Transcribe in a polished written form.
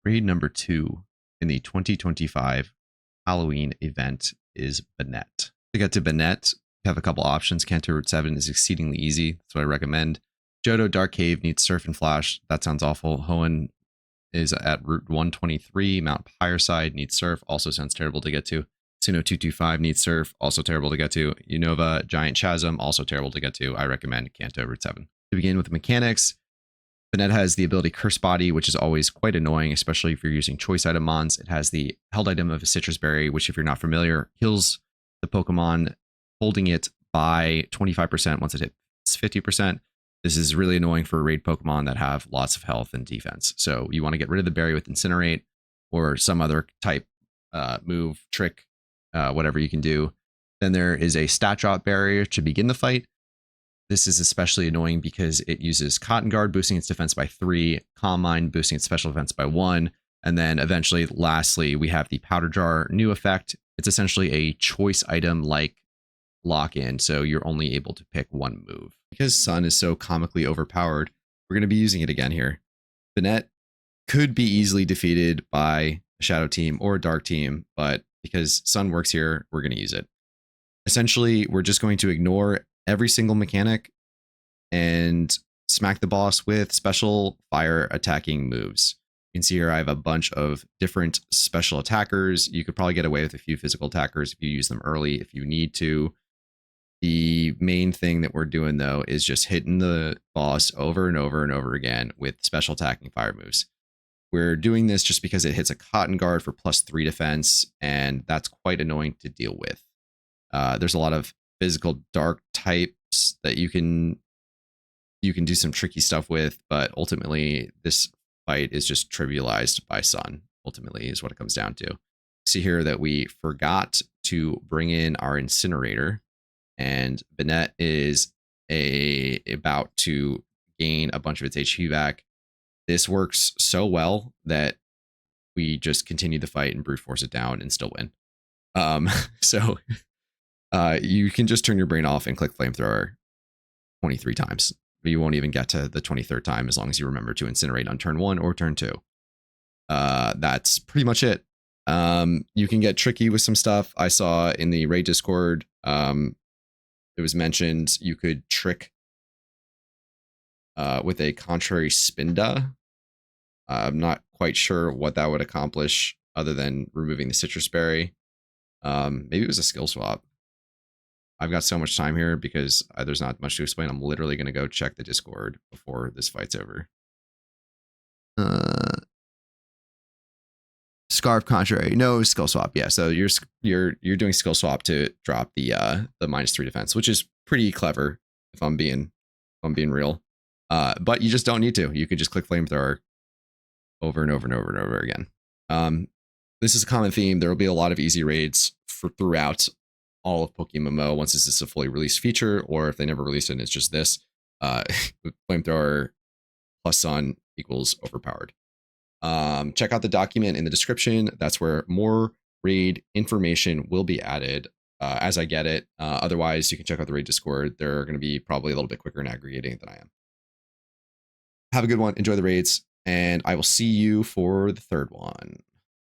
Raid number 2 in the 2025 Halloween event is Banette. To get to Banette, you have a couple options. Kanto Route 7 is exceedingly easy. That's what I recommend. Johto Dark Cave needs Surf and Flash. That sounds awful. Hoenn is at Route 123. Mount Fireside needs Surf. Also sounds terrible to get to. Suno 225 needs Surf. Also terrible to get to. Unova Giant Chasm. Also terrible to get to. I recommend Kanto Route 7. To begin with the mechanics, Banette has the ability Curse Body, which is always quite annoying, especially if you're using choice item mons. It has the held item of a Citrus Berry, which, if you're not familiar, heals the Pokemon holding it by 25% once it hits 50%. This is really annoying for raid Pokemon that have lots of health and defense. So you want to get rid of the berry with Incinerate or some other type move, trick, whatever you can do. Then there is a stat drop barrier to begin the fight. This is especially annoying because it uses Cotton Guard, boosting its defense by 3, Calm Mind, boosting its special defense by 1, and then eventually, lastly, we have the Powder Jar new effect. It's essentially a choice item like lock-in, so you're only able to pick one move. Because Sun is so comically overpowered, we're going to be using it again here. Banette could be easily defeated by a Shadow team or a Dark team, but because Sun works here, we're going to use it. Essentially, we're just going to ignore every single mechanic and smack the boss with special fire attacking moves. You can see here I have a bunch of different special attackers. You could probably get away with a few physical attackers if you use them early if you need to. The main thing that we're doing, though, is just hitting the boss over and over and over again with special attacking fire moves. We're doing this just because it hits a Cotton Guard for +3 defense, and that's quite annoying to deal with. There's a lot of physical dark types that you can do some tricky stuff with, but ultimately this fight is just trivialized by Sun. Ultimately is what it comes down to. See here that we forgot to bring in our incinerator, and Banette is about to gain a bunch of its HP back. This works so well that we just continue the fight and brute force it down and still win. So you can just turn your brain off and click Flamethrower 23 times. You won't even get to the 23rd time as long as you remember to incinerate on turn 1 or turn 2. That's pretty much it. You can get tricky with some stuff. I saw in the raid Discord, it was mentioned you could trick with a contrary Spinda. I'm not quite sure what that would accomplish other than removing the Citrus Berry. Maybe it was a skill swap. I've got so much time here because there's not much to explain. I'm literally going to go check the Discord before this fight's over. Scarf contrary, no skill swap. Yeah, so you're doing skill swap to drop the -3 defense, which is pretty clever if I'm being real. But you just don't need to. You could just click Flamethrower over and over and over and over again. This is a common theme. There will be a lot of easy raids throughout all of PokeMMO once this is a fully released feature, or if they never release it and it's just this. Flamethrower plus Sun equals overpowered. Check out the document in the description. That's where more raid information will be added as I get it. Otherwise, you can check out the raid Discord. They're going to be probably a little bit quicker in aggregating than I am. Have a good one. Enjoy the raids, and I will see you for the third one.